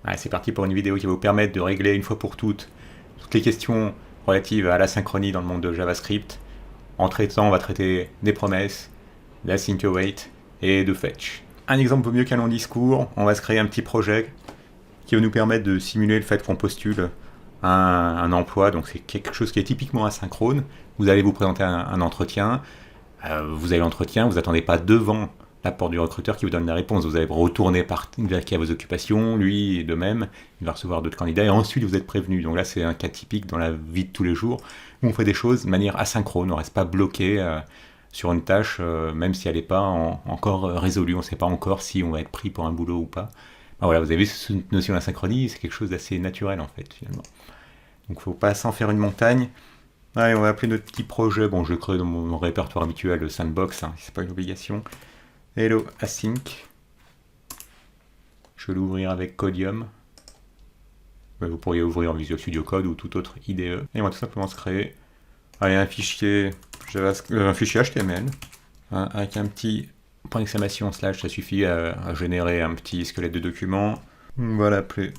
Allez, c'est parti pour une vidéo qui va vous permettre de régler une fois pour toutes les questions relatives à la synchronie dans le monde de JavaScript. En traitant, on va traiter des promesses, d'async await et de fetch. Un exemple vaut mieux qu'un long discours. On va se créer un petit projet qui va nous permettre de simuler le fait qu'on postule un emploi. Donc c'est quelque chose qui est typiquement asynchrone. Vous allez vous présenter un entretien. Vous avez l'entretien, vous n'attendez pas devant la porte du recruteur qui vous donne la réponse. Vous allez retourner vérifier vos occupations, lui de même, il va recevoir d'autres candidats, et ensuite vous êtes prévenu. Donc là, c'est un cas typique dans la vie de tous les jours, où on fait des choses de manière asynchrone, on ne reste pas bloqué sur une tâche, même si elle n'est pas encore résolue, on ne sait pas encore si on va être pris pour un boulot ou pas. Ben voilà, vous avez vu cette notion d'asynchronie, c'est quelque chose d'assez naturel en fait, finalement. Donc il ne faut pas s'en faire une montagne. Allez, on va appeler notre petit projet, bon je le crée dans mon répertoire habituel, le sandbox, hein, c'est pas une obligation. Hello async. Je vais l'ouvrir avec Codium. Vous pourriez ouvrir en Visual Studio Code ou tout autre IDE. Et on va tout simplement se créer un fichier HTML avec un petit point d'exclamation /, ça suffit à générer un petit squelette de document. On va l'appeler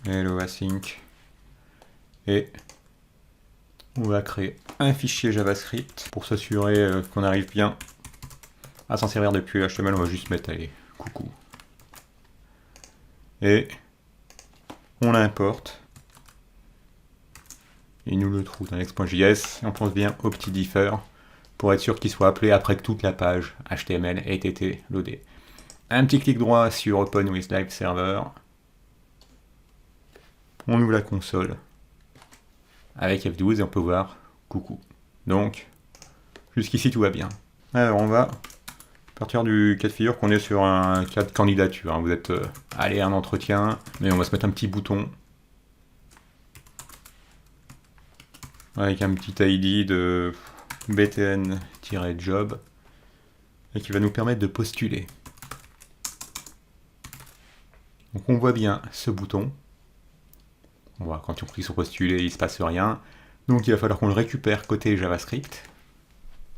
Hello async. Et on va créer un fichier JavaScript pour s'assurer qu'on arrive bien à s'en servir depuis HTML. On va juste mettre allez, coucou. Et on l'importe. Il nous le trouve dans index.js. On pense bien au petit differ pour être sûr qu'il soit appelé après que toute la page HTML ait été loadée. Un petit clic droit sur Open with Live Server. On ouvre la console avec F12 et on peut voir coucou. Donc, jusqu'ici tout va bien. Alors on va partir du cas de figure qu'on est sur un cas de candidature. Vous êtes allé à un entretien, mais on va se mettre un petit bouton avec un petit ID de btn-job et qui va nous permettre de postuler. Donc on voit bien ce bouton. On voit quand on clique sur postuler, il ne se passe rien. Donc il va falloir qu'on le récupère côté JavaScript.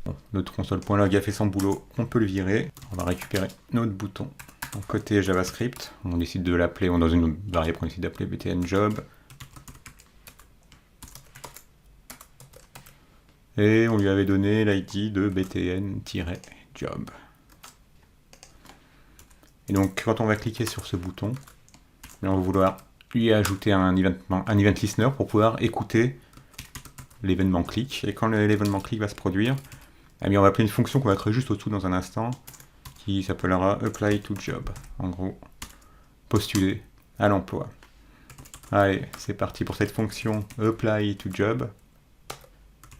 Bon, notre console.log a fait son boulot, on peut le virer. On va récupérer notre bouton. Donc, côté JavaScript, on décide de l'appeler, on dans une variable qu'on décide d'appeler btn-job. Et on lui avait donné l'ID de btn-job. Et donc quand on va cliquer sur ce bouton, on va vouloir lui ajouter un event listener pour pouvoir écouter l'événement click. Et quand l'événement click va se produire, eh bien on va appeler une fonction qu'on va créer juste au-dessous dans un instant, qui s'appellera apply to job. En gros, postuler à l'emploi. Allez, c'est parti pour cette fonction apply to job.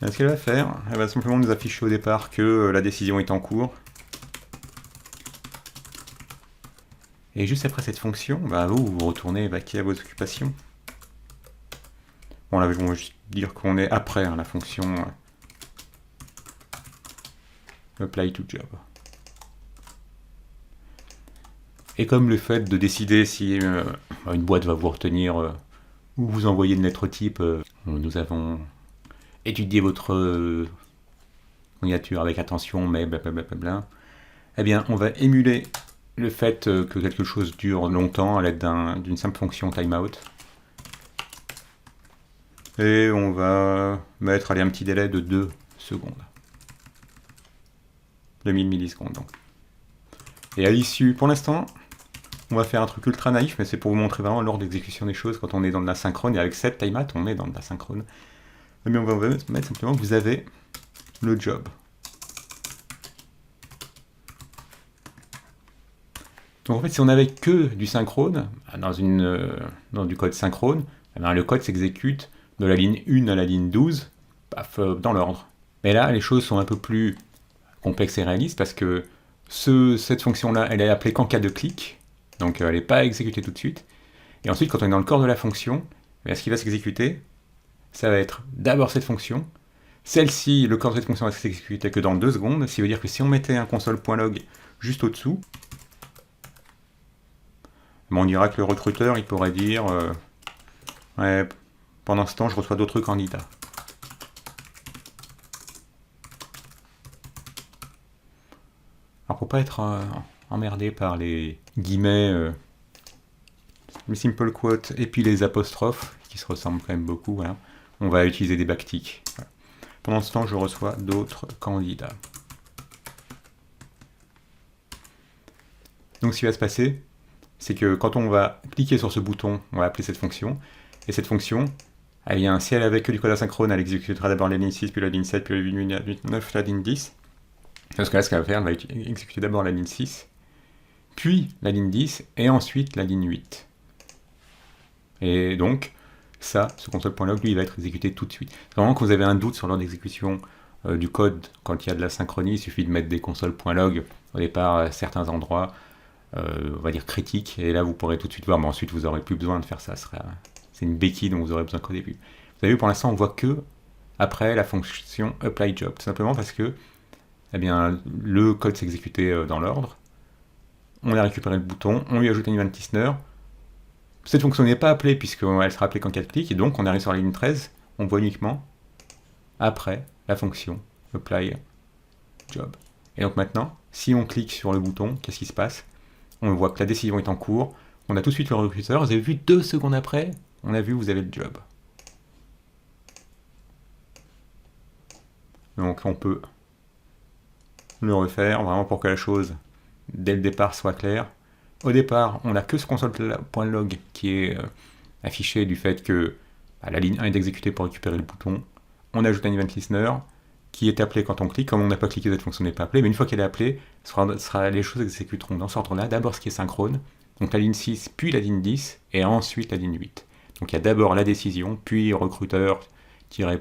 Et ce qu'elle va faire, elle va simplement nous afficher au départ que la décision est en cours. Et juste après cette fonction, bah vous retournez vaquer à vos occupations. Bon là, on va juste dire qu'on est après la fonction apply to job. Et comme le fait de décider si une boîte va vous retenir ou vous envoyer une lettre type, nous avons étudié votre candidature avec attention, mais blablabla, eh bien on va émuler le fait que quelque chose dure longtemps à l'aide d'une simple fonction timeout. Et on va mettre un petit délai de 2 secondes. 2000 millisecondes donc. Et à l'issue, pour l'instant, on va faire un truc ultra naïf, mais c'est pour vous montrer vraiment l'ordre d'exécution des choses quand on est dans de l'asynchrone. Et avec cette timeout, on est dans de l'asynchrone. Mais on va mettre simplement que vous avez le job. Donc en fait, si on n'avait que du synchrone, dans du code synchrone, eh bien, le code s'exécute de la ligne 1 à la ligne 12, paf, dans l'ordre. Mais là, les choses sont un peu plus complexes et réalistes parce que cette fonction-là, elle est appelée qu'en cas de clic, donc elle n'est pas exécutée tout de suite. Et ensuite, quand on est dans le corps de la fonction, eh bien, ce qui va s'exécuter, ça va être d'abord cette fonction. Celle-ci, le corps de cette fonction va s'exécuter que dans 2 secondes, ce qui veut dire que si on mettait un console.log juste au-dessous, on dira que le recruteur, il pourrait dire ouais, pendant ce temps, je reçois d'autres candidats. Alors, pour pas être emmerdé par les guillemets les simple quotes et puis les apostrophes, qui se ressemblent quand même beaucoup, voilà. On va utiliser des backticks. Voilà. Pendant ce temps, je reçois d'autres candidats. Donc ce qui va se passer, c'est que quand on va cliquer sur ce bouton, on va appeler cette fonction, et cette fonction, eh bien, si elle avait que du code asynchrone, elle exécutera d'abord la ligne 6, puis la ligne 7, puis la ligne 9, la ligne 10. Parce que là, ce qu'elle va faire, elle va exécuter d'abord la ligne 6, puis la ligne 10, et ensuite la ligne 8. Et donc, ça, ce console.log, lui, il va être exécuté tout de suite. Vraiment, quand vous avez un doute sur l'ordre d'exécution du code, quand il y a de la synchronie, il suffit de mettre des console.log au départ à certains endroits, on va dire critiques, et là, vous pourrez tout de suite voir, mais ensuite, vous n'aurez plus besoin de faire ça. C'est une béquille dont vous aurez besoin qu'au début. Vous avez vu, pour l'instant, on voit que après la fonction applyJob, tout simplement parce que eh bien, le code s'est exécuté dans l'ordre, on a récupéré le bouton, on lui ajoute un event listener. Cette fonction n'est pas appelée puisqu'elle sera appelée quand 4 clics, et donc on arrive sur la ligne 13, on voit uniquement après la fonction applyJob. Et donc maintenant, si on clique sur le bouton, qu'est-ce qui se passe? On voit que la décision est en cours, on a tout de suite le recruteur, vous avez vu 2 secondes après, on a vu vous avez le job. Donc on peut le refaire vraiment pour que la chose dès le départ soit claire. Au départ, on n'a que ce console.log qui est affiché du fait que la ligne 1 est exécutée pour récupérer le bouton. On ajoute un event listener qui est appelé quand on clique. Comme on n'a pas cliqué, cette fonction n'est pas appelée, mais une fois qu'elle est appelée, les choses exécuteront dans ce ordre-là. D'abord ce qui est synchrone, donc la ligne 6, puis la ligne 10, et ensuite la ligne 8. Donc il y a d'abord la décision, puis recruteur,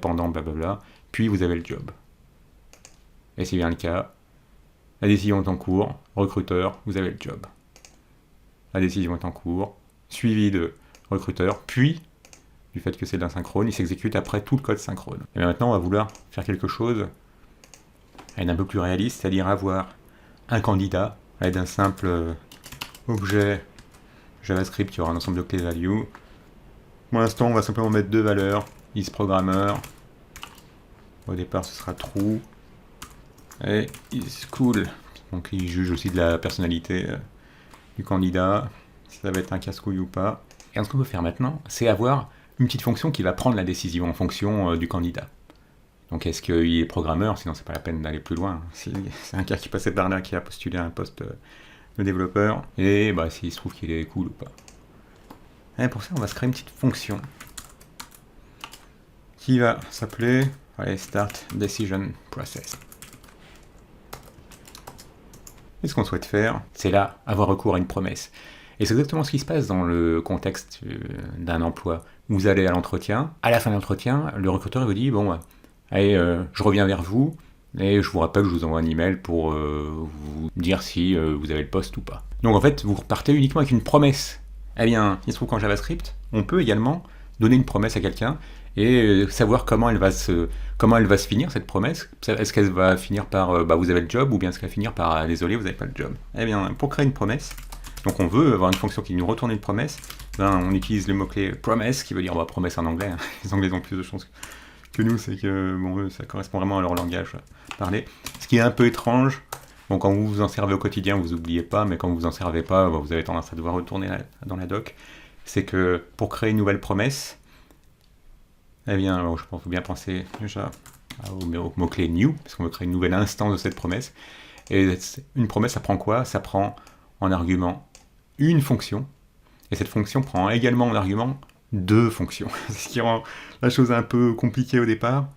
pendant, blablabla, puis vous avez le job. Et c'est bien le cas. La décision est en cours, recruteur, vous avez le job. La décision est en cours, suivi de recruteur, puis, du fait que c'est de l'asynchrone, il s'exécute après tout le code synchrone. Et bien maintenant, on va vouloir faire quelque chose d'un peu plus réaliste, c'est-à-dire avoir un candidat à l'aide d'un simple objet JavaScript qui aura un ensemble de clés value. Pour l'instant, on va simplement mettre 2 valeurs, isProgrammer. Au départ, ce sera true. Et isCool. Donc il juge aussi de la personnalité du candidat, si ça va être un casse-couille ou pas. Et ce qu'on peut faire maintenant, c'est avoir une petite fonction qui va prendre la décision en fonction du candidat. Donc est-ce qu'il est programmeur, sinon c'est pas la peine d'aller plus loin. Si c'est un gars qui passait par là, qui a postulé à un poste de développeur, et s'il se trouve qu'il est cool ou pas. Et pour ça, on va se créer une petite fonction qui va s'appeler Start Decision Process. Et ce qu'on souhaite faire, c'est là avoir recours à une promesse. Et c'est exactement ce qui se passe dans le contexte d'un emploi. Vous allez à l'entretien, à la fin de l'entretien, le recruteur vous dit bon, allez, je reviens vers vous, et je vous rappelle que je vous envoie un email pour vous dire si vous avez le poste ou pas. Donc en fait, vous repartez uniquement avec une promesse. Eh bien, il se trouve qu'en JavaScript, on peut également donner une promesse à quelqu'un et savoir comment elle va se finir, cette promesse. Est-ce qu'elle va finir par vous avez le job, ou bien est-ce qu'elle va finir par désolé, vous n'avez pas le job. Eh bien, pour créer une promesse, donc on veut avoir une fonction qui nous retourne une promesse, on utilise le mot-clé promise, qui veut dire promesse en anglais. Hein. Les Anglais ont plus de chance que nous, c'est que ça correspond vraiment à leur langage parlé. Ce qui est un peu étrange, bon, quand vous vous en servez au quotidien, vous n'oubliez pas, mais quand vous vous en servez pas, vous avez tendance à devoir retourner dans la doc. C'est que pour créer une nouvelle promesse, eh bien, je pense qu'il faut bien penser déjà au mot-clé new, parce qu'on veut créer une nouvelle instance de cette promesse. Et une promesse, ça prend quoi? Ça prend en argument une fonction, et cette fonction prend également en argument 2 fonctions. Ce qui rend la chose un peu compliquée au départ.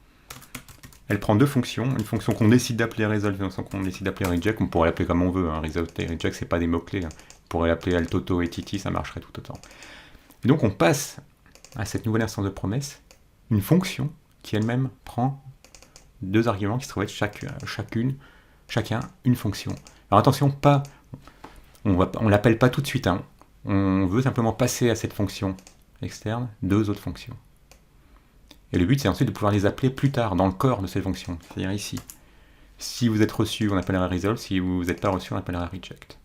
Elle prend 2 fonctions, une fonction qu'on décide d'appeler result, et une fonction qu'on décide d'appeler reject. On pourrait l'appeler comme on veut, hein. Result et reject, c'est pas des mots-clés. Hein. On pourrait l'appeler altoto et titi, ça marcherait tout autant. Et donc on passe à cette nouvelle instance de promesse une fonction qui elle-même prend 2 arguments qui se trouvent être chacun une fonction. Alors attention, on l'appelle pas tout de suite, hein. On veut simplement passer à cette fonction externe 2 autres fonctions. Et le but, c'est ensuite de pouvoir les appeler plus tard, dans le corps de cette fonction, c'est-à-dire ici. Si vous êtes reçu, on appellera result, si vous n'êtes pas reçu, on appellera reject.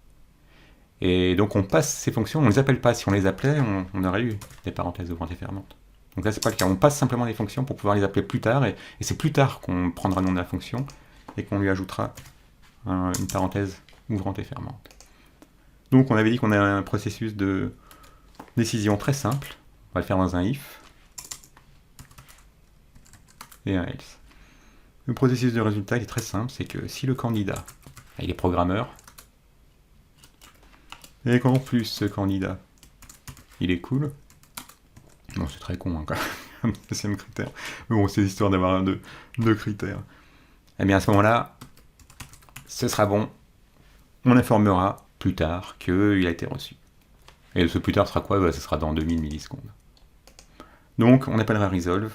Et donc on passe ces fonctions, on ne les appelle pas. Si on les appelait, on aurait eu des parenthèses ouvrantes et fermantes. Donc là, c'est pas le cas. On passe simplement des fonctions pour pouvoir les appeler plus tard, et c'est plus tard qu'on prendra le nom de la fonction et qu'on lui ajoutera une parenthèse ouvrante et fermante. Donc on avait dit qu'on a un processus de Décision très simple. On va le faire dans un if et un else. Le processus de résultat est très simple, c'est que si le candidat, il est programmeur, et qu'en plus ce candidat, il est cool, bon c'est très con hein, quand même, deuxième critère, mais bon c'est histoire d'avoir deux critères, et bien à ce moment-là, ce sera bon, on informera plus tard qu'il a été reçu. Et ce plus tard sera quoi? Ce sera dans 2000 millisecondes. Donc on appellera resolve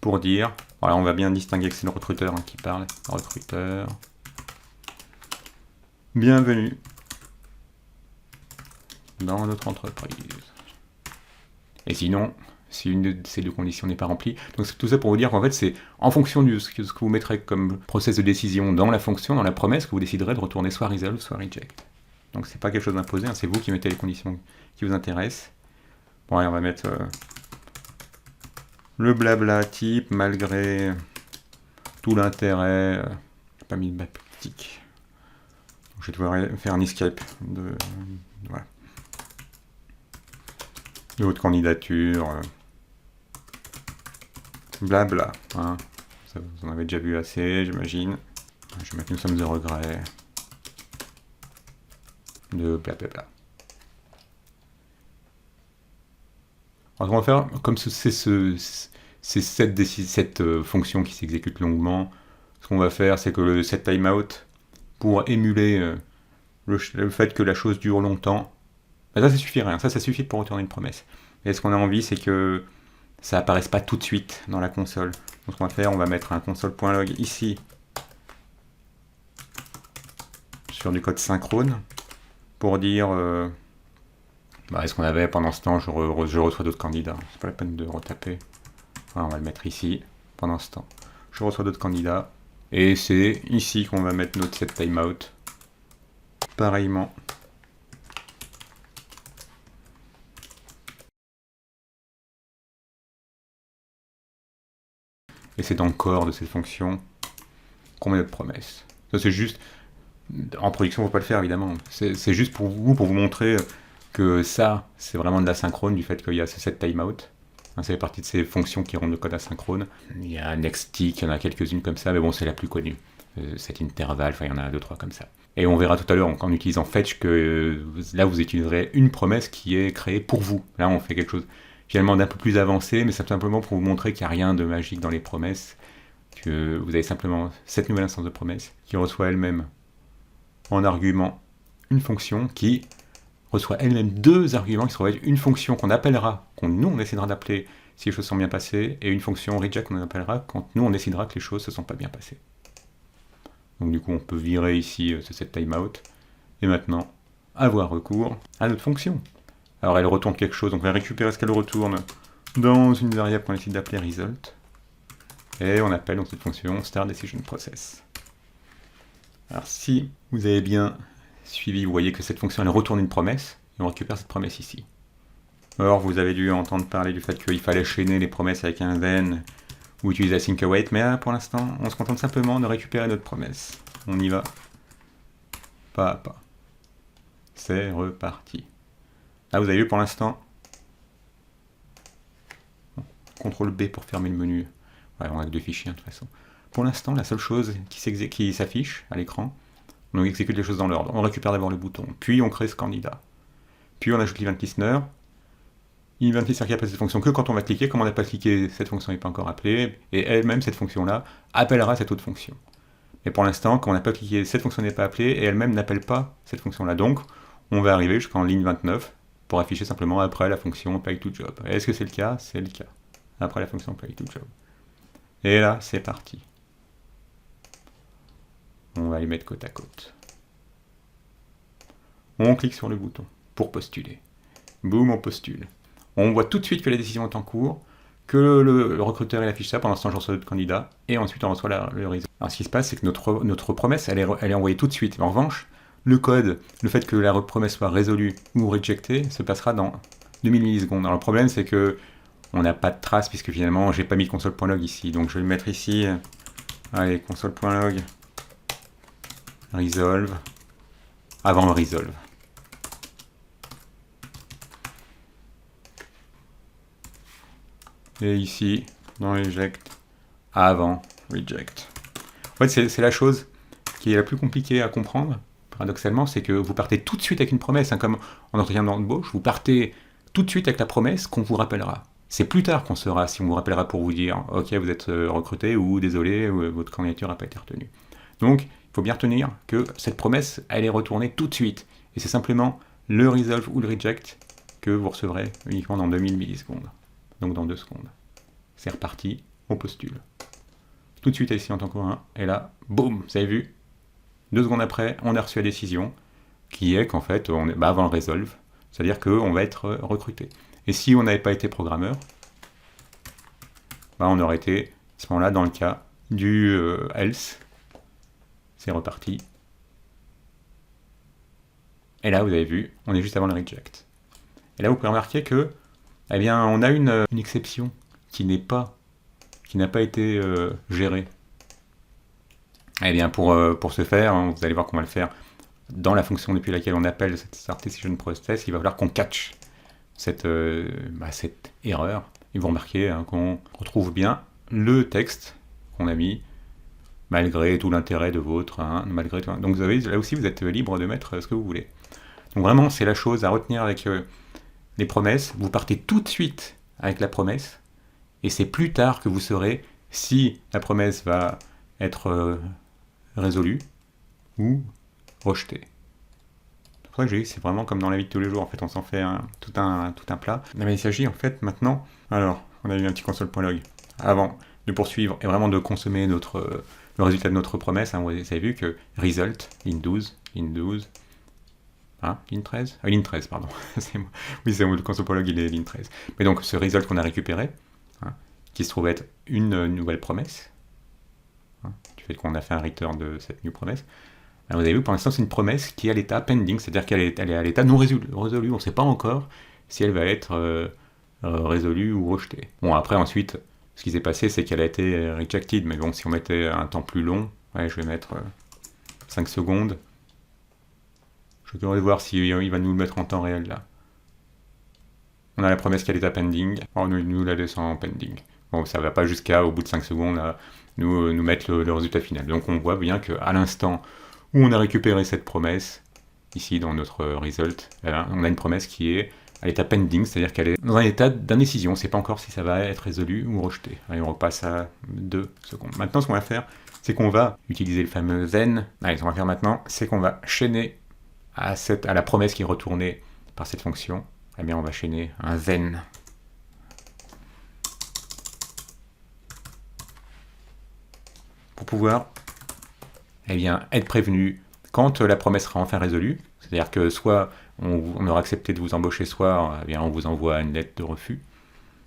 pour dire, voilà, on va bien distinguer que c'est le recruteur qui parle, recruteur, bienvenue dans notre entreprise. Et sinon, si une de ces deux conditions n'est pas remplie, donc c'est tout ça pour vous dire qu'en fait c'est en fonction de ce que vous mettrez comme process de décision dans la fonction, dans la promesse, que vous déciderez de retourner soit resolve, soit reject. Donc c'est pas quelque chose d'imposé, hein, c'est vous qui mettez les conditions qui vous intéressent. Bon allez, on va mettre le blabla type malgré tout l'intérêt. J'ai pas mis de baptique. Je vais devoir faire un escape de voilà. De votre candidature. Blabla. Hein. Ça, vous en avez déjà vu assez, j'imagine. Je vais mettre une somme de regrets. De blablabla. Alors, on va faire, comme c'est cette fonction qui s'exécute longuement, ce qu'on va faire, c'est que le set timeout, pour émuler le fait que la chose dure longtemps, ben ça suffirait, hein, ça suffit pour retourner une promesse. Et ce qu'on a envie, c'est que ça apparaisse pas tout de suite dans la console. Donc ce qu'on va faire, on va mettre un console.log ici, sur du code synchrone, pour dire est-ce qu'on avait pendant ce temps, je reçois d'autres candidats. C'est pas la peine de retaper. Voilà, on va le mettre ici, pendant ce temps. Je reçois d'autres candidats. Et c'est ici qu'on va mettre notre set timeout. Pareillement. Et c'est dans le corps de cette fonction qu'on met notre promesse. Ça c'est juste, en production on ne peut pas le faire évidemment, c'est juste pour vous montrer que ça, c'est vraiment de l'asynchrone du fait qu'il y a ce set timeout. Ça fait partie de ces fonctions qui rendent le code asynchrone. Il y a nextTick, il y en a quelques-unes comme ça, mais bon c'est la plus connue. Cet intervalle, enfin il y en a 2-3 comme ça. Et on verra tout à l'heure en utilisant fetch que là vous utiliserez une promesse qui est créée pour vous. Là on fait quelque chose finalement d'un peu plus avancé, mais c'est simplement pour vous montrer qu'il n'y a rien de magique dans les promesses, que vous avez simplement cette nouvelle instance de promesse qui reçoit elle-même en argument une fonction qui reçoit elle-même deux arguments qui se retrouvent une fonction qu'on appellera, nous on essaiera d'appeler si les choses sont bien passées, et une fonction reject qu'on appellera quand nous on décidera que les choses ne se sont pas bien passées. Donc du coup on peut virer ici ce set timeout, et maintenant avoir recours à notre fonction. Alors elle retourne quelque chose, donc on va récupérer ce qu'elle retourne dans une variable qu'on décide d'appeler result, et on appelle donc cette fonction start decision process. Alors si vous avez bien suivi, vous voyez que cette fonction elle retourne une promesse, et on récupère cette promesse ici. Or vous avez dû entendre parler du fait qu'il fallait chaîner les promesses avec un then, ou utiliser async await, mais là pour l'instant on se contente simplement de récupérer notre promesse. On y va pas à pas. C'est reparti. Là vous avez vu pour l'instant, CTRL B pour fermer le menu, ouais, on a que deux fichiers de toute façon. Pour l'instant la seule chose qui s'affiche à l'écran, on exécute les choses dans l'ordre. On récupère d'abord le bouton, puis on crée ce candidat. Puis on ajoute l'event listener. L'event listener qui appelle cette fonction que quand on va cliquer, comme on n'a pas cliqué, cette fonction n'est pas encore appelée, et elle-même, cette fonction-là, appellera cette autre fonction. Mais pour l'instant, quand on n'a pas cliqué, cette fonction n'est pas appelée, et elle-même n'appelle pas cette fonction-là. Donc, on va arriver jusqu'en ligne 29 pour afficher simplement après la fonction apply2job. Est-ce que c'est le cas? C'est le cas. Après la fonction apply2job. Et là, c'est parti. On va les mettre côte à côte. On clique sur le bouton pour postuler. Boum, on postule. On voit tout de suite que la décision est en cours, que le recruteur il affiche ça, pendant ce temps je reçois d'autres candidats, et ensuite on reçoit le réseau. Alors ce qui se passe, c'est que notre promesse, elle est envoyée tout de suite. En revanche, le code, le fait que la promesse soit résolue ou rejectée, se passera dans 2000 millisecondes. Alors le problème, c'est que on n'a pas de trace, puisque finalement, j'ai pas mis console.log ici. Donc je vais le mettre ici. Allez, console.log. Resolve. Avant le resolve. Et ici, dans reject, avant reject. En fait, c'est la chose qui est la plus compliquée à comprendre, paradoxalement, c'est que vous partez tout de suite avec une promesse, hein, comme en entretien d'embauche, vous partez tout de suite avec la promesse qu'on vous rappellera. C'est plus tard qu'on saura si on vous rappellera pour vous dire « Ok, vous êtes recruté » ou « Désolé, votre candidature n'a pas été retenue ». Donc, il faut bien retenir que cette promesse, elle est retournée tout de suite. Et c'est simplement le resolve ou le reject que vous recevrez uniquement dans 2000 millisecondes. Donc dans 2 secondes. C'est reparti, on postule. Tout de suite ici en temps commun, et là, boum, vous avez vu, 2 secondes après, on a reçu la décision, qui est qu'en fait, on est avant le resolve, c'est-à-dire qu'on va être recruté. Et si on n'avait pas été programmeur, on aurait été, à ce moment-là, dans le cas du else, c'est reparti. Et là, vous avez vu, on est juste avant le reject. Et là, vous pouvez remarquer que, eh bien, on a une exception qui n'a pas été gérée. Eh bien, pour ce faire, hein, vous allez voir qu'on va le faire dans la fonction depuis laquelle on appelle cette start decision process, il va falloir qu'on catch cette erreur. Et vous remarquez hein, qu'on retrouve bien le texte qu'on a mis, malgré tout l'intérêt de votre, hein, malgré tout. Donc vous avez, là aussi, vous êtes libre de mettre ce que vous voulez. Donc vraiment, c'est la chose à retenir avec les promesses. Vous partez tout de suite avec la promesse, et c'est plus tard que vous saurez si la promesse va être résolue ou rejetée. C'est pour ça que j'ai dit, c'est vraiment comme dans la vie de tous les jours. En fait, on s'en fait tout un plat. Mais il s'agit en fait maintenant. Alors, on a eu un petit console.log avant de poursuivre et vraiment de consommer le résultat de notre promesse. Hein, vous avez vu que result, int 12, hein, int 13 int 13, pardon. Oui, c'est le console.log, il est int 13. Mais donc, ce result qu'on a récupéré, hein, qui se trouve être une nouvelle promesse, hein, du fait qu'on a fait un return de cette new promesse. Alors vous avez vu, pour l'instant, c'est une promesse qui est à l'état pending, c'est-à-dire qu'elle est à l'état non résolu. On ne sait pas encore si elle va être résolue ou rejetée. Bon, après, ensuite, ce qui s'est passé, c'est qu'elle a été rejected, mais bon, si on mettait un temps plus long, ouais, je vais mettre 5 secondes. Je vais voir s'il va nous le mettre en temps réel, là. On a la promesse qui est à l'état pending, on nous la descend en pending. Bon, ça ne va pas jusqu'à, au bout de 5 secondes, là, nous mettre le résultat final. Donc on voit bien qu'à l'instant où on a récupéré cette promesse, ici dans notre result, on a une promesse qui est à l'état pending, c'est-à-dire qu'elle est dans un état d'indécision, on ne sait pas encore si ça va être résolu ou rejeté. Allez, on repasse à 2 secondes. Maintenant, ce qu'on va faire, c'est qu'on va utiliser le fameux then. Allez, ce qu'on va faire maintenant, c'est qu'on va chaîner à la promesse qui est retournée par cette fonction. Eh bien, on va chaîner un then. Pour pouvoir être prévenu quand la promesse sera enfin résolue, c'est-à-dire que soit on aura accepté de vous embaucher, soit on vous envoie une lettre de refus.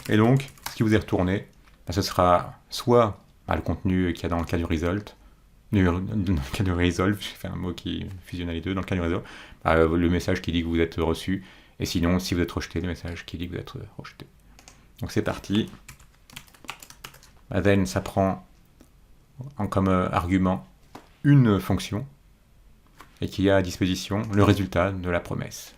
Et donc, ce qui vous est retourné, ce sera soit le contenu qu'il y a dans le cas du result, dans le cas du resolve, j'ai fait un mot qui fusionne les deux, dans le cas du resolve, le message qui dit que vous êtes reçu, et sinon, si vous êtes rejeté, le message qui dit que vous êtes rejeté. Donc c'est parti. Then, ça prend comme argument une fonction et qui a à disposition le résultat de la promesse.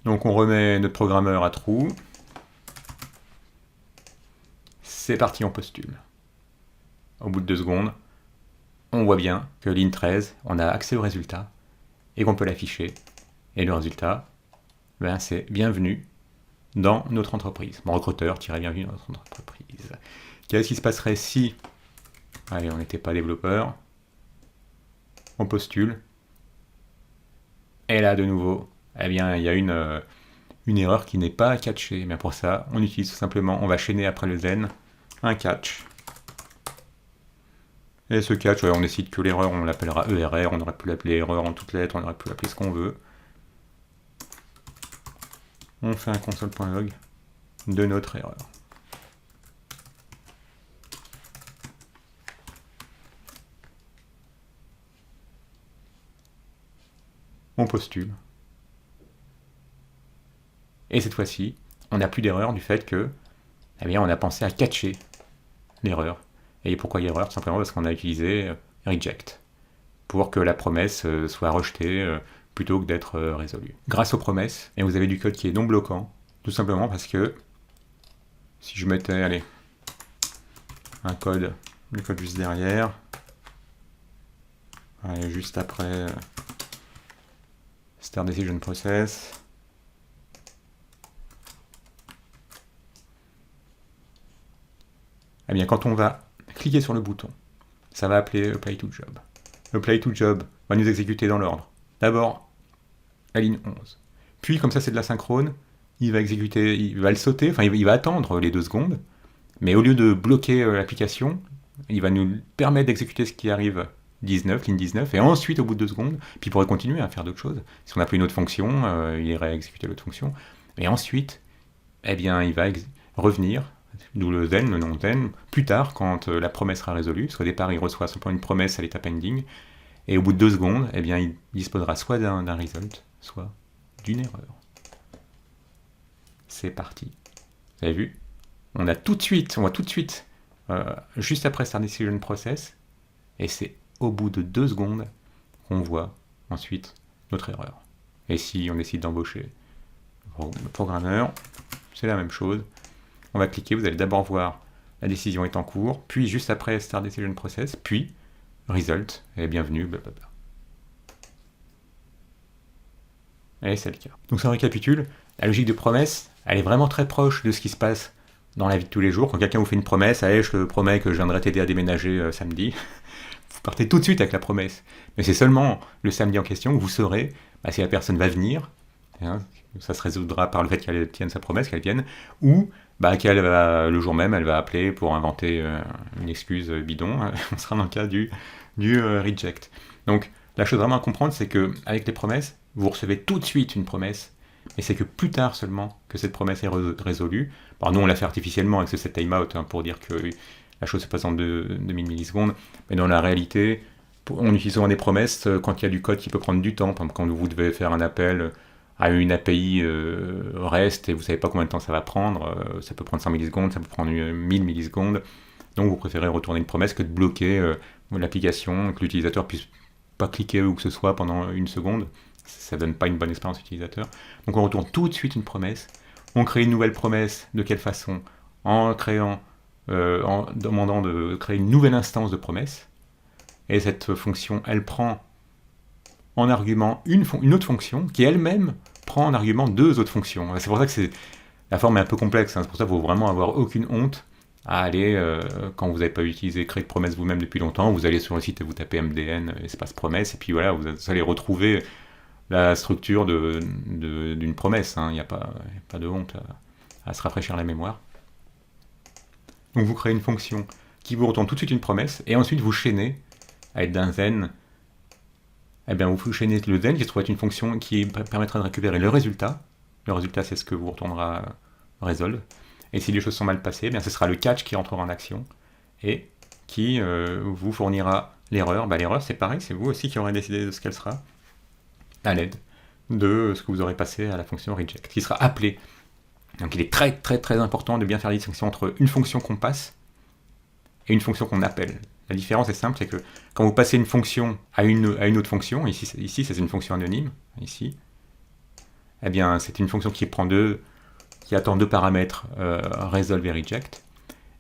Donc on remet notre programmeur à true. C'est parti, on postule. Au bout de 2 secondes, on voit bien que l'int 13, on a accès au résultat et qu'on peut l'afficher. Et le résultat, c'est bienvenue dans notre entreprise. Mon recruteur tirait bienvenue dans notre entreprise. Qu'est-ce qui se passerait si, allez, on n'était pas développeur, on postule, et là de nouveau, il y a une erreur qui n'est pas catchée. Mais pour ça, on utilise tout simplement, on va chaîner après le then un catch. Et ce catch, on décide que l'erreur, on l'appellera ERR, on aurait pu l'appeler erreur en toutes lettres, on aurait pu l'appeler ce qu'on veut. On fait un console.log de notre erreur. On postule. Et cette fois-ci, on n'a plus d'erreur du fait que, on a pensé à catcher l'erreur. Et pourquoi il y a erreur? Tout simplement parce qu'on a utilisé reject pour que la promesse soit rejetée plutôt que d'être résolue. Grâce aux promesses, et vous avez du code qui est non bloquant, tout simplement parce que si je mettais, allez, un code, le code juste derrière, allez, juste après start decision process, eh bien quand on va cliquer sur le bouton, ça va appeler apply to job. Apply to job va nous exécuter dans l'ordre. D'abord la ligne 11. Puis comme ça c'est de la synchrone, il va exécuter, il va le sauter, enfin il va attendre les 2 secondes, mais au lieu de bloquer l'application, il va nous permettre d'exécuter ce qui arrive 19, ligne 19, et ensuite au bout de 2 secondes, puis il pourrait continuer à faire d'autres choses. Si on appelle une autre fonction, il irait exécuter l'autre fonction. Et ensuite, eh bien, il va revenir, d'où le then, le nom then, plus tard, quand la promesse sera résolue, parce qu'au départ, il reçoit simplement une promesse à l'état pending, et au bout de 2 secondes, eh bien, il disposera soit d'un result, soit d'une erreur. C'est parti. Vous avez vu? On voit tout de suite, juste après Start Decision Process, et c'est au bout de 2 secondes qu'on voit ensuite notre erreur. Et si on décide d'embaucher le programmeur, c'est la même chose. On va cliquer, vous allez d'abord voir la décision est en cours, puis juste après Start Decision Process, puis Result, et bienvenue, blablabla. Et c'est le cas. Donc ça récapitule, la logique de promesse, elle est vraiment très proche de ce qui se passe dans la vie de tous les jours. Quand quelqu'un vous fait une promesse, allez, je te promets que je viendrai t'aider à déménager samedi, vous partez tout de suite avec la promesse. Mais c'est seulement le samedi en question que vous saurez si la personne va venir, hein, ça se résoudra par le fait qu'elle tienne sa promesse, qu'elle vienne, ou qu'elle va, le jour même, elle va appeler pour inventer une excuse bidon. On sera dans le cas du reject. Donc la chose vraiment à comprendre, c'est qu'avec les promesses, vous recevez tout de suite une promesse, et c'est que plus tard seulement que cette promesse est résolue. Alors nous, on l'a fait artificiellement avec ce set timeout pour dire que la chose se passe en 2000 millisecondes, mais dans la réalité, on utilise souvent des promesses quand il y a du code qui peut prendre du temps. Par exemple, quand vous devez faire un appel à une API REST et vous ne savez pas combien de temps ça va prendre, ça peut prendre 100 millisecondes, ça peut prendre 1000 millisecondes, donc vous préférez retourner une promesse que de bloquer l'application, que l'utilisateur puisse pas cliquer où que ce soit pendant 1 seconde. Ça donne pas une bonne expérience utilisateur. Donc on retourne tout de suite une promesse. On crée une nouvelle promesse. De quelle façon? En demandant de créer une nouvelle instance de promesse. Et cette fonction, elle prend en argument une autre fonction qui elle-même prend en argument 2 autres fonctions. C'est pour ça que la forme est un peu complexe. C'est pour ça qu'il faut vraiment avoir aucune honte à aller, quand vous n'avez pas utilisé créer de promesse vous-même depuis longtemps, vous allez sur le site et vous tapez MDN, espace promesse, et puis voilà, vous allez retrouver la structure d'une promesse. Il n'y a pas de honte à se rafraîchir la mémoire. Donc vous créez une fonction qui vous retourne tout de suite une promesse, et ensuite vous chaînez à l'aide d'un then. Eh bien vous chaînez le then qui se trouve être une fonction qui permettra de récupérer le résultat. Le résultat, c'est ce que vous retournera resolve. Et si les choses sont mal passées, eh bien ce sera le catch qui rentrera en action et qui vous fournira l'erreur. L'erreur, c'est pareil, c'est vous aussi qui aurez décidé de ce qu'elle sera, à l'aide de ce que vous aurez passé à la fonction reject, qui sera appelée. Donc il est très très très important de bien faire la distinction entre une fonction qu'on passe et une fonction qu'on appelle. La différence est simple, c'est que quand vous passez une fonction à une autre fonction, ici c'est une fonction anonyme, ici, eh bien c'est une fonction qui attend 2 paramètres, resolve et reject,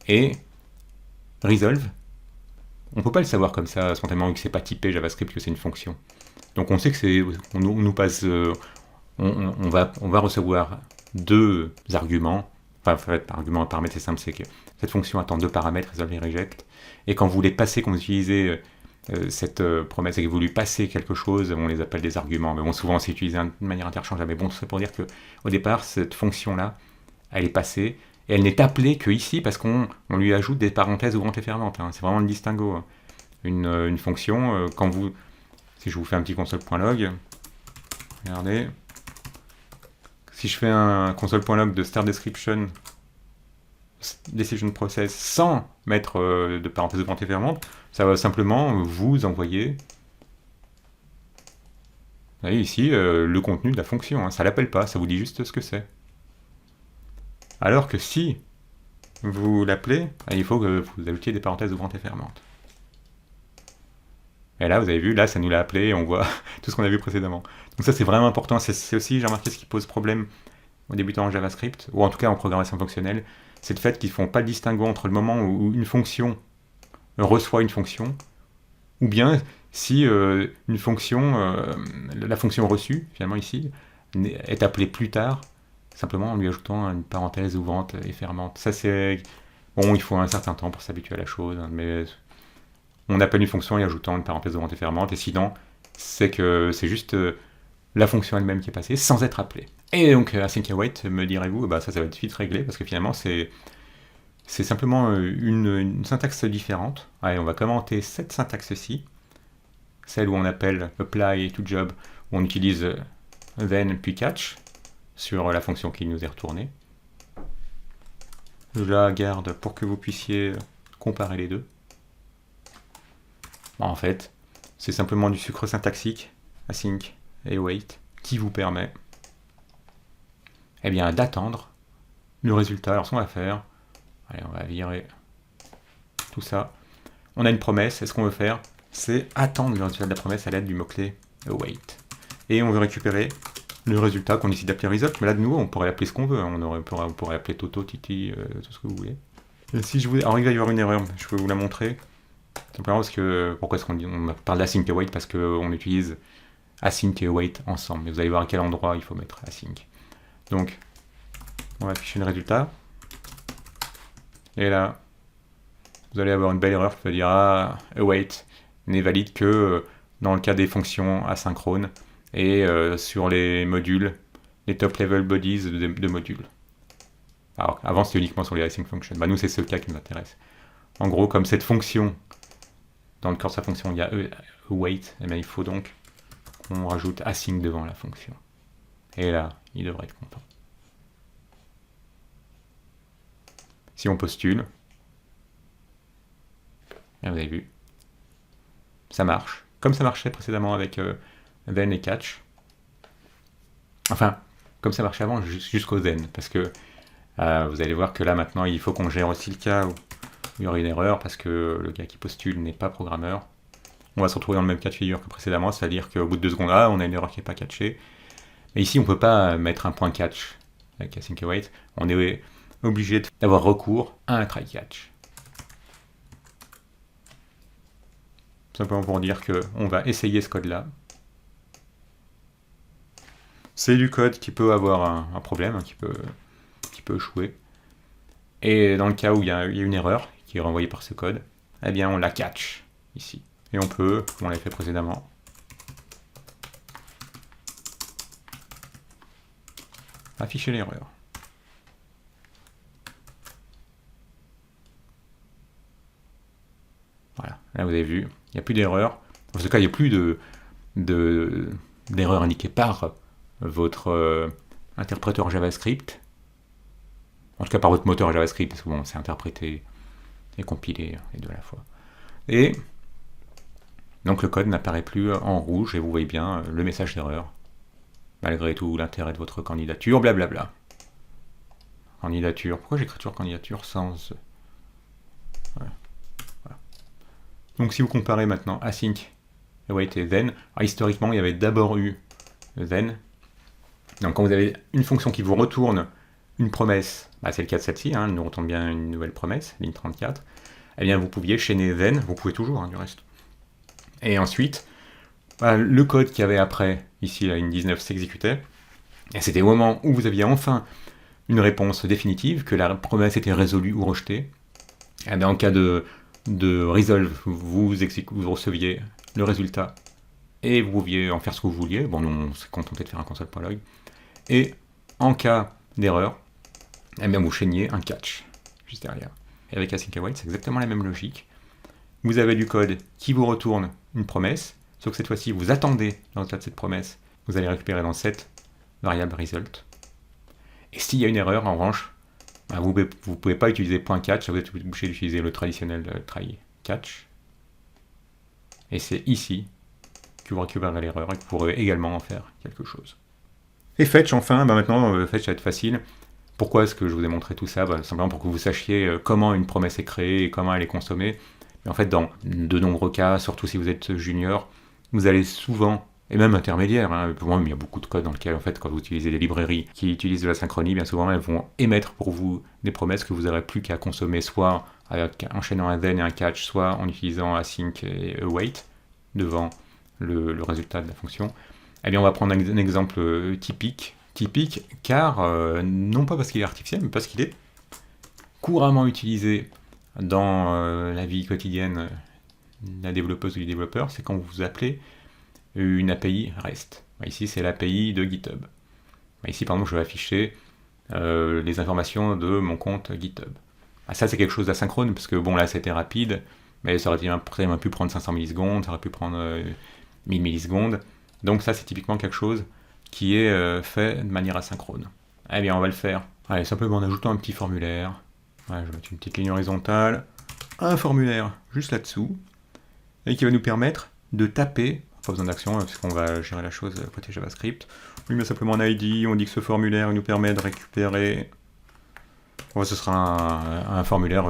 et resolve, on ne peut pas le savoir comme ça spontanément vu que c'est pas typé JavaScript que c'est une fonction. Donc on sait que on nous passe, on va recevoir 2 arguments. Enfin, argument et paramètre, c'est simple, c'est que cette fonction attend 2 paramètres, resolve et reject. Et quand vous les passez, quand vous utilisez cette promesse et que vous lui passez quelque chose, on les appelle des arguments. Mais bon, souvent c'est utilisé de manière interchangeable. Mais bon, c'est pour dire qu'au départ, cette fonction-là, elle est passée et elle n'est appelée que ici parce qu'on lui ajoute des parenthèses ouvrantes et fermantes. C'est vraiment le distinguo. Une fonction, si je vous fais un petit console.log, regardez. Si je fais un console.log de start description decision process sans mettre de parenthèses ouvertes et fermantes, ça va simplement vous envoyer, vous voyez ici, le contenu de la fonction. Ça l'appelle pas, ça vous dit juste ce que c'est. Alors que si vous l'appelez, il faut que vous ajoutiez des parenthèses ouvrantes et fermantes. Et là, vous avez vu, là, ça nous l'a appelé et on voit tout ce qu'on a vu précédemment. Donc ça, c'est vraiment important. C'est aussi, j'ai remarqué, ce qui pose problème aux débutants en JavaScript, ou en tout cas en programmation fonctionnelle, c'est le fait qu'ils ne font pas le distinguo entre le moment où une fonction reçoit une fonction, ou bien si une fonction, la fonction reçue, finalement ici, est appelée plus tard, simplement en lui ajoutant une parenthèse ouvrante et fermante. Ça, c'est... Bon, il faut un certain temps pour s'habituer à la chose, mais on appelle une fonction et ajoutant une parenthèse ouvrante et fermante, et sinon, c'est que c'est juste la fonction elle-même qui est passée sans être appelée. Et donc, async await, me direz-vous, bah, ça va être vite réglé, parce que finalement, c'est simplement une syntaxe différente. Allez, on va commenter cette syntaxe-ci, celle où on appelle apply to job, où on utilise then puis catch sur la fonction qui nous est retournée. Je la garde pour que vous puissiez comparer les deux. En fait, c'est simplement du sucre syntaxique, async et await, qui vous permet bien, d'attendre le résultat. Alors, ce qu'on va faire, allez, on va virer tout ça. On a une promesse, et ce qu'on veut faire, c'est attendre le résultat de la promesse à l'aide du mot-clé await. Et on veut récupérer le résultat qu'on décide d'appeler result, mais là de nouveau on pourrait appeler ce qu'on veut, on pourrait appeler Toto, Titi, tout ce que vous voulez. Et si je vous... Alors il va y avoir une erreur, je peux vous la montrer. Simplement parce que... Pourquoi est-ce qu'on parle d'async await? Parce qu'on utilise async et await ensemble, mais vous allez voir à quel endroit il faut mettre async. Donc, on va afficher le résultat. Et là, vous allez avoir une belle erreur qui va dire await n'est valide que dans le cas des fonctions asynchrones et sur les modules, les top level bodies de modules. Alors, avant, c'était uniquement sur les async functions. Bah, nous, c'est ce cas qui nous intéresse. En gros, comme cette fonction, dans le corps de sa fonction, il y a await, et bien il faut donc qu'on rajoute async devant la fonction. Et là, il devrait être content. Si on postule, vous avez vu, ça marche, comme ça marchait précédemment avec then et catch. Enfin, comme ça marchait avant jusqu'au then, parce que vous allez voir que là maintenant il faut qu'on gère aussi le cas où il y aurait une erreur, parce que le gars qui postule n'est pas programmeur. On va se retrouver dans le même cas de figure que précédemment, c'est-à-dire qu'au bout de 2 secondes, on a une erreur qui n'est pas catchée. Mais ici, on ne peut pas mettre un point catch avec async await, on est obligé d'avoir recours à un try catch. Simplement pour dire qu'on va essayer ce code-là. C'est du code qui peut avoir un problème, qui peut échouer. Et dans le cas où il y a une erreur qui est renvoyée par ce code, eh bien on la catch ici. Et on peut, comme on l'a fait précédemment, afficher l'erreur. Voilà, là vous avez vu, il n'y a plus d'erreur. Dans ce cas, il n'y a plus d'erreur indiquée par votre interpréteur JavaScript. En tout cas par votre moteur JavaScript, parce que bon, c'est interprété et compilé les deux à la fois. Et donc le code n'apparaît plus en rouge, et vous voyez bien le message d'erreur, malgré tout l'intérêt de votre candidature, blablabla. Candidature, pourquoi j'écris toujours candidature sans... Voilà. Donc si vous comparez maintenant async, await et then, historiquement il y avait d'abord eu then. Donc quand vous avez une fonction qui vous retourne une promesse, c'est le cas de celle-ci, elle nous retourne bien une nouvelle promesse, ligne 34, eh bien vous pouviez chaîner then, vous pouvez toujours du reste. Et ensuite, le code qu'il y avait après, ici la ligne 19, s'exécutait, et c'était au moment où vous aviez enfin une réponse définitive, que la promesse était résolue ou rejetée. Et bien en cas de resolve, vous receviez le résultat et vous pouviez en faire ce que vous vouliez. Bon, nous on s'est contenté de faire un console.log. Et en cas d'erreur, eh bien vous chaîniez un catch juste derrière. Et avec async await, c'est exactement la même logique. Vous avez du code qui vous retourne une promesse, sauf que cette fois-ci vous attendez dans le cas de cette promesse, vous allez récupérer dans cette variable result. Et s'il y a une erreur, en revanche, vous ne pouvez pas utiliser .catch, vous êtes obligé d'utiliser le traditionnel try catch. Et c'est ici que vous récupérez l'erreur et que vous pourrez également en faire quelque chose. Et fetch, enfin, maintenant, fetch va être facile. Pourquoi est-ce que je vous ai montré tout ça? Simplement pour que vous sachiez comment une promesse est créée et comment elle est consommée. Mais en fait, dans de nombreux cas, surtout si vous êtes junior, vous allez souvent, et même intermédiaire, pour moi, il y a beaucoup de codes dans lesquels, en fait, quand vous utilisez des librairies qui utilisent de la synchronie, bien souvent, elles vont émettre pour vous des promesses que vous n'aurez plus qu'à consommer, soit en enchaînant un then et un catch, soit en utilisant async et await devant le résultat de la fonction. Eh bien, on va prendre un exemple typique. Typique, car non pas parce qu'il est artificiel, mais parce qu'il est couramment utilisé dans la vie quotidienne de la développeuse ou du développeur, c'est quand vous appelez une API REST. Ici, c'est l'API de GitHub. Ici, par exemple, je vais afficher les informations de mon compte GitHub. Ça, c'est quelque chose d'asynchrone, parce que bon, là, c'était rapide, mais ça aurait bien pu prendre 500 millisecondes, ça aurait pu prendre 1000 millisecondes. Donc ça, c'est typiquement quelque chose qui est fait de manière asynchrone. Eh bien, on va le faire. Allez, simplement en ajoutant un petit formulaire. Ouais, je vais mettre une petite ligne horizontale, un formulaire juste là-dessous, et qui va nous permettre de taper, pas besoin d'action, puisqu'on va gérer la chose côté JavaScript. On lui met simplement un ID, on dit que ce formulaire nous permet de récupérer... Ouais, ce sera un formulaire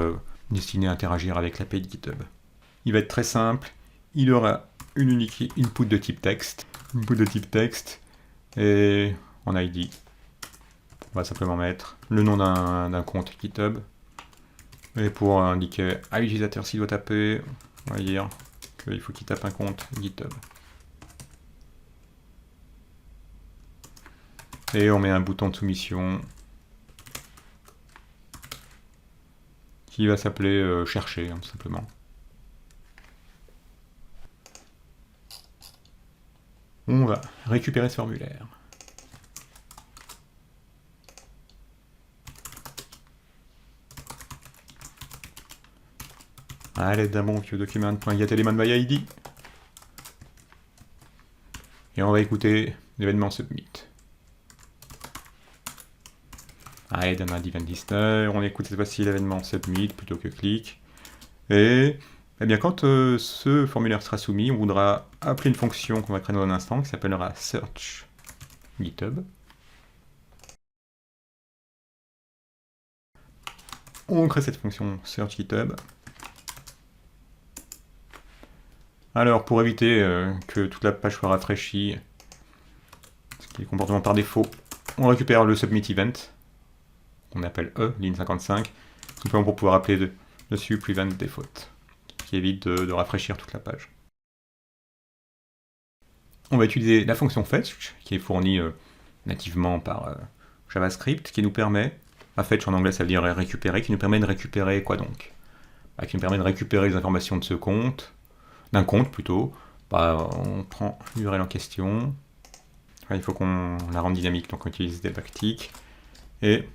destiné à interagir avec l'API de GitHub. Il va être très simple, il aura une unique input de type texte, et en ID, on va simplement mettre le nom d'un compte GitHub, et pour indiquer à l'utilisateur s'il doit taper, on va dire qu'il faut qu'il tape un compte GitHub. Et on met un bouton de soumission qui va s'appeler chercher, tout simplement. On va récupérer ce formulaire. À l'aide d'un bon vieux document.getElementById. Et on va écouter l'événement submit. À l'aide d'un event listener, on écoute cette fois-ci l'événement submit plutôt que click. Et eh bien, quand ce formulaire sera soumis, on voudra appeler une fonction qu'on va créer dans un instant qui s'appellera search GitHub. On crée cette fonction search GitHub. Alors, pour éviter que toute la page soit rafraîchie, ce qui est le comportement par défaut, on récupère le submit event, qu'on appelle ligne 55, simplement pour pouvoir appeler dessus prevent default, qui évite de rafraîchir toute la page. On va utiliser la fonction fetch, qui est fournie nativement par JavaScript, qui nous permet, fetch en anglais ça veut dire récupérer, qui nous permet de récupérer quoi donc? Qui nous permet de récupérer les informations de ce compte, d'un compte plutôt. On prend l'URL en question, il faut qu'on la rende dynamique, donc on utilise des backticks, et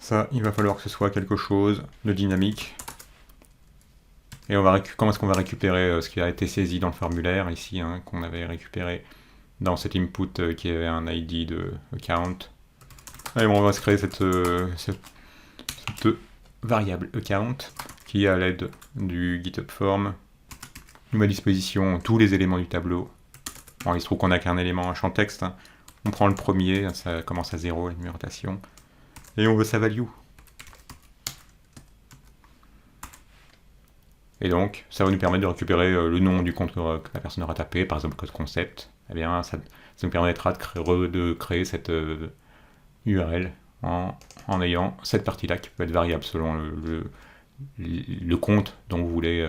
ça, il va falloir que ce soit quelque chose de dynamique. Et comment est-ce qu'on va récupérer ce qui a été saisi dans le formulaire ici, qu'on avait récupéré dans cet input qui avait un ID de account. Allez, bon, on va se créer cette variable account qui, à l'aide du GitHub form, nous met à disposition tous les éléments du tableau. Bon, il se trouve qu'on n'a qu'un élément, un champ texte. On prend le premier, ça commence à 0, la numérotation. Et on veut sa value. Et donc, ça va nous permettre de récupérer le nom du compte que la personne aura tapé, par exemple code concept. Eh bien, ça nous permettra de créer cette URL en ayant cette partie-là qui peut être variable selon le compte dont vous voulez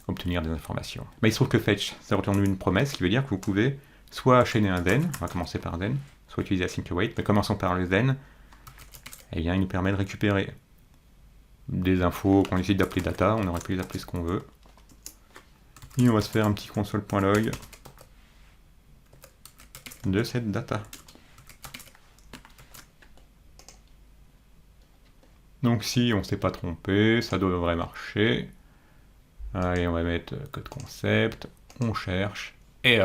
obtenir des informations. Mais il se trouve que fetch, ça retourne une promesse qui veut dire que vous pouvez soit chaîner un then, on va commencer par then, soit utiliser async await, mais commençons par le then. Eh bien, il nous permet de récupérer des infos qu'on décide d'appeler data, on aurait pu les appeler ce qu'on veut. Et on va se faire un petit console.log de cette data. Donc si on ne s'est pas trompé, ça devrait marcher. Allez, on va mettre code concept, on cherche, et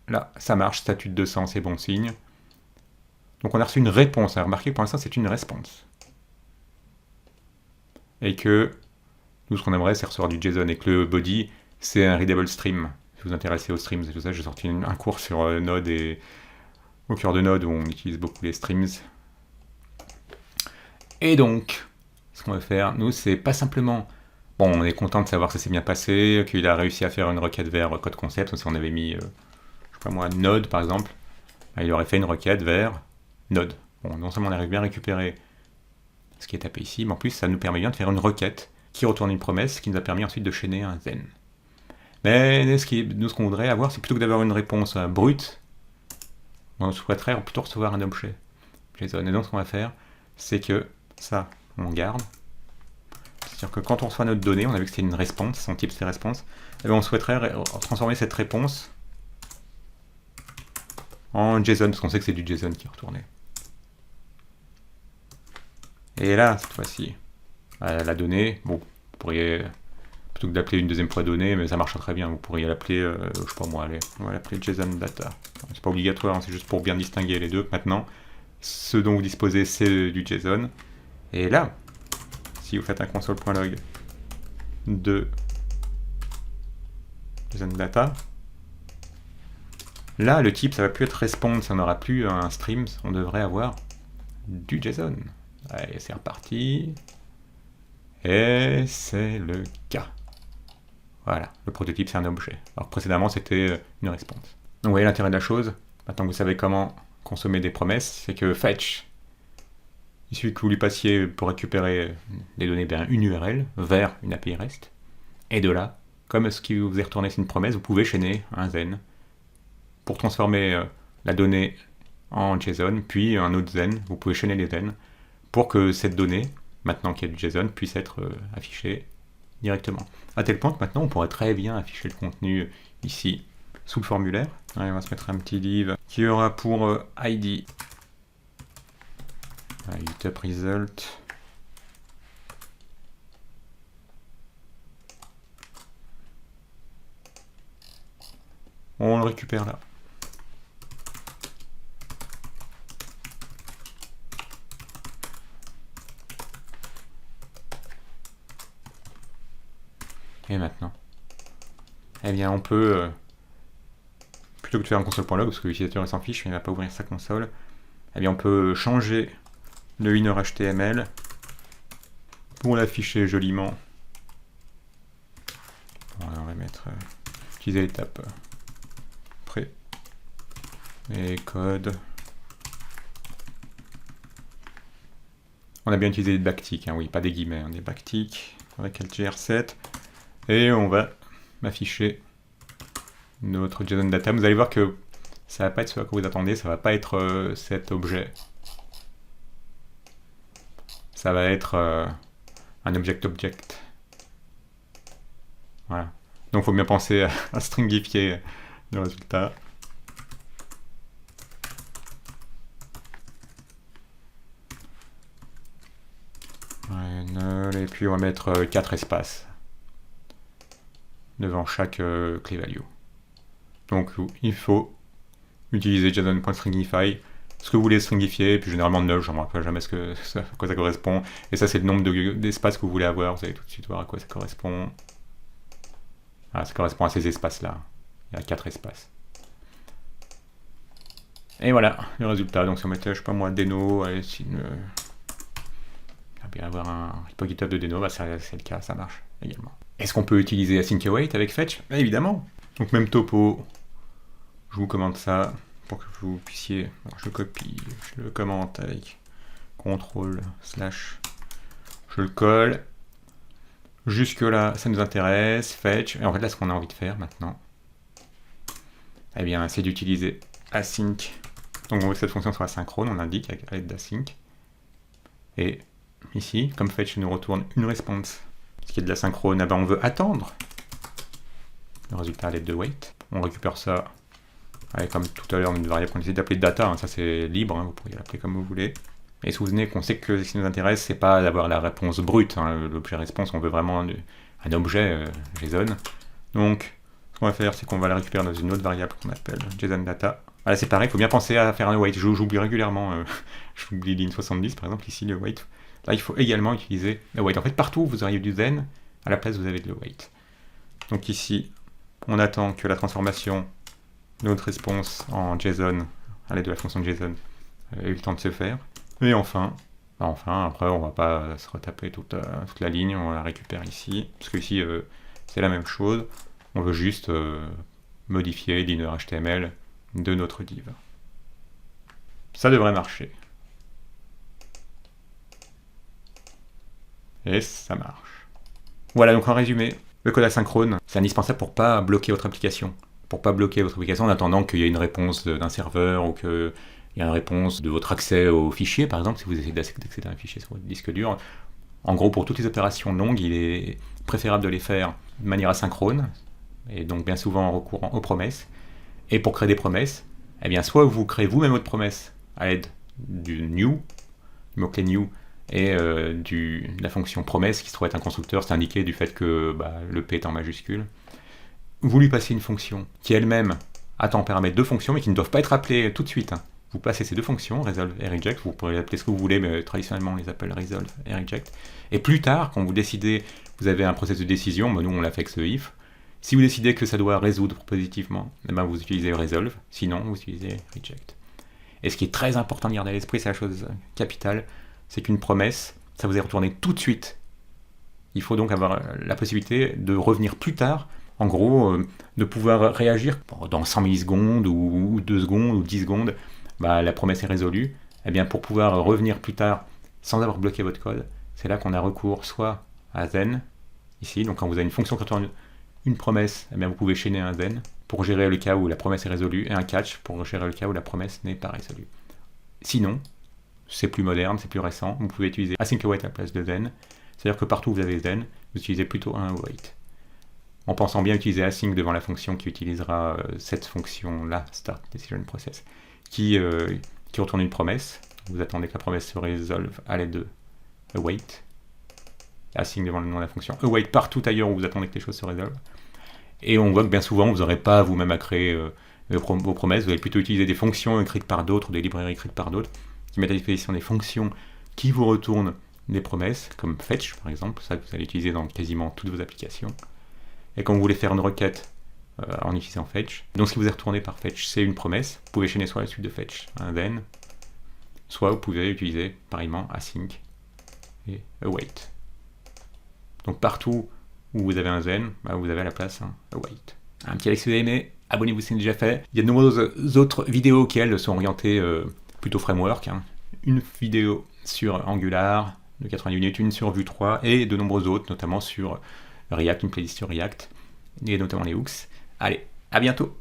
là, ça marche, statut de 200, c'est bon signe. Donc on a reçu une réponse, remarquez pour l'instant c'est une response. Et que nous ce qu'on aimerait c'est recevoir du JSON et que le body c'est un readable stream. Si vous vous intéressez aux streams et tout ça, j'ai sorti un cours sur Node et au cœur de Node où on utilise beaucoup les streams. Et donc, ce qu'on va faire, nous, c'est pas simplement... Bon, on est content de savoir que ça s'est bien passé, qu'il a réussi à faire une requête vers code concept, si on avait mis, je sais pas moi, Node par exemple, il aurait fait une requête vers Node. Bon, non seulement on arrive bien à récupérer ce qui est tapé ici, mais en plus ça nous permet bien de faire une requête qui retourne une promesse, qui nous a permis ensuite de chaîner un then. Mais nous, ce qu'on voudrait avoir, c'est plutôt que d'avoir une réponse brute, on souhaiterait plutôt recevoir un objet JSON. Et donc ce qu'on va faire, c'est que ça, on garde. C'est-à-dire que quand on reçoit notre donnée, on a vu que c'était une response, son type c'est response, et bien on souhaiterait transformer cette réponse en JSON, parce qu'on sait que c'est du JSON qui est retourné. Et là, cette fois-ci, la donnée, bon, vous pourriez, plutôt que d'appeler une deuxième fois donnée, mais ça marche très bien, vous pourriez l'appeler, je sais pas moi, allez, on va l'appeler JSON data. C'est pas obligatoire, hein, c'est juste pour bien distinguer les deux. Maintenant, ce dont vous disposez, c'est du JSON. Et là, si vous faites un console.log de JSON data, là, le type, ça va plus être response, on n'aura plus un stream, on devrait avoir du JSON. Allez, c'est reparti. Et c'est le cas. Voilà, le prototype, c'est un objet. Alors précédemment, c'était une response. Donc vous voyez l'intérêt de la chose. Maintenant que vous savez comment consommer des promesses, c'est que fetch, il suffit que vous lui passiez pour récupérer des données vers une URL, vers une API REST. Et de là, comme ce qui vous est retourné c'est une promesse, vous pouvez chaîner un then pour transformer la donnée en JSON, puis un autre then, vous pouvez chaîner les then pour que cette donnée, maintenant qu'il y a du JSON, puisse être affichée directement. À tel point que maintenant on pourrait très bien afficher le contenu ici, sous le formulaire. Allez, on va se mettre un petit div qui aura pour ID UTAP result. On le récupère là. Et maintenant, eh bien on peut, plutôt que de faire un console.log, parce que l'utilisateur s'en fiche, mais il ne va pas ouvrir sa console, eh bien on peut changer le inner HTML pour l'afficher joliment. Voilà, on va mettre, utiliser l'étape pré et code. On a bien utilisé des backticks, hein, oui, pas des guillemets, hein, des backticks avec LGR7. Et on va afficher notre JSON data. Vous allez voir que ça va pas être ce à quoi vous attendez, ça va pas être cet objet. Ça va être un object. Voilà. Donc il faut bien penser à stringifier le résultat. Et puis on va mettre 4 espaces devant chaque clé value. Donc il faut utiliser JSON.stringify, ce que vous voulez stringifier, et puis généralement null, je ne me rappelle jamais à quoi ça correspond. Et ça c'est le nombre d'espaces que vous voulez avoir, vous allez tout de suite voir à quoi ça correspond. Ah, ça correspond à ces espaces-là. Il y a 4 espaces. Et voilà le résultat. Donc si on mettait, je sais pas moi, Deno, allez, si bien avoir un repo GitHub de Deno, bah c'est le cas, ça marche également. Est-ce qu'on peut utiliser async await avec fetch? Évidemment. Donc même topo, je vous commente ça pour que vous puissiez. Alors, je copie, je le commente avec CTRL/, je le colle. Jusque là, ça nous intéresse, fetch. Et en fait, là, ce qu'on a envie de faire maintenant, eh bien, c'est d'utiliser async. Donc on veut que cette fonction soit asynchrone, on indique avec l'aide d'async. Et ici, comme fetch nous retourne une response, ce qui est de l'asynchrone, eh ben, on veut attendre le résultat à l'aide de wait. On récupère ça avec, comme tout à l'heure, une variable qu'on essaie d'appeler data, hein, ça c'est libre, hein, vous pourriez l'appeler comme vous voulez. Et souvenez qu'on sait que ce qui nous intéresse, c'est pas d'avoir la réponse brute, hein, l'objet response, on veut vraiment un objet JSON. Donc, ce qu'on va faire, c'est qu'on va la récupérer dans une autre variable qu'on appelle JSON data. Voilà, c'est pareil, il faut bien penser à faire un wait. J'oublie régulièrement, j'oublie ligne 70 par exemple, ici le wait. Là, il faut également utiliser le wait. En fait, partout où vous auriez du then, à la place vous avez le wait. Donc ici, on attend que la transformation de notre réponse en JSON, à l'aide de la fonction JSON, ait eu le temps de se faire. Et enfin, Enfin, après, on va pas se retaper toute la ligne, on la récupère ici, parce que ici, c'est la même chose. On veut juste modifier l'inner HTML de notre div. Ça devrait marcher. Et ça marche. Voilà, donc en résumé, le code asynchrone, c'est indispensable pour pas bloquer votre application. Pour pas bloquer votre application en attendant qu'il y ait une réponse d'un serveur ou qu'il y ait une réponse de votre accès au fichier, par exemple, si vous essayez d'accéder à un fichier sur votre disque dur. En gros, pour toutes les opérations longues, il est préférable de les faire de manière asynchrone, et donc bien souvent en recourant aux promesses. Et pour créer des promesses, eh bien, soit vous créez vous-même votre promesse à l'aide du new, du mot-clé new, et de la fonction promesse qui se trouve être un constructeur, c'est indiqué du fait que le P est en majuscule. Vous lui passez une fonction qui elle-même attend en paramètre deux fonctions, mais qui ne doivent pas être appelées tout de suite. Vous passez ces deux fonctions, resolve et reject, vous pourrez appeler ce que vous voulez, mais traditionnellement on les appelle resolve et reject. Et plus tard, quand vous décidez, vous avez un processus de décision, nous on l'a fait avec ce if, si vous décidez que ça doit résoudre positivement, vous utilisez resolve, sinon vous utilisez reject. Et ce qui est très important de garder à l'esprit, c'est la chose capitale, c'est qu'une promesse, ça vous est retourné tout de suite. Il faut donc avoir la possibilité de revenir plus tard, en gros, de pouvoir réagir dans 100 millisecondes ou 2 secondes ou 10 secondes, la promesse est résolue. Et bien pour pouvoir revenir plus tard sans avoir bloqué votre code, c'est là qu'on a recours soit à then, ici, donc quand vous avez une fonction qui retourne une promesse, eh bien vous pouvez chaîner un then pour gérer le cas où la promesse est résolue, et un catch pour gérer le cas où la promesse n'est pas résolue. Sinon, c'est plus moderne, c'est plus récent, vous pouvez utiliser async await à la place de then, c'est-à-dire que partout où vous avez then, vous utilisez plutôt un await. En pensant bien utiliser async devant la fonction qui utilisera cette fonction-là, start decision process, qui retourne une promesse. Vous attendez que la promesse se résolve à l'aide de await. Async devant le nom de la fonction. Await partout ailleurs où vous attendez que les choses se résolvent. Et on voit que bien souvent, vous n'aurez pas vous-même à créer vos promesses. Vous allez plutôt utiliser des fonctions écrites par d'autres, des librairies écrites par d'autres, qui mettent à disposition des fonctions qui vous retournent des promesses, comme fetch par exemple, ça que vous allez utiliser dans quasiment toutes vos applications. Et quand vous voulez faire une requête en utilisant fetch, donc ce qui vous est retourné par fetch, c'est une promesse. Vous pouvez chaîner soit la suite de fetch, un then, soit vous pouvez utiliser pareillement async et await. Donc partout où vous avez un then, vous avez à la place un await. Un petit like si vous avez aimé, abonnez-vous si ce n'est déjà fait. Il y a de nombreuses autres vidéos qui, elles, sont orientées plutôt framework. Une vidéo sur Angular de 90 minutes, une sur Vue 3 et de nombreuses autres, notamment sur React, une playlist sur React, et notamment les hooks. Allez, à bientôt!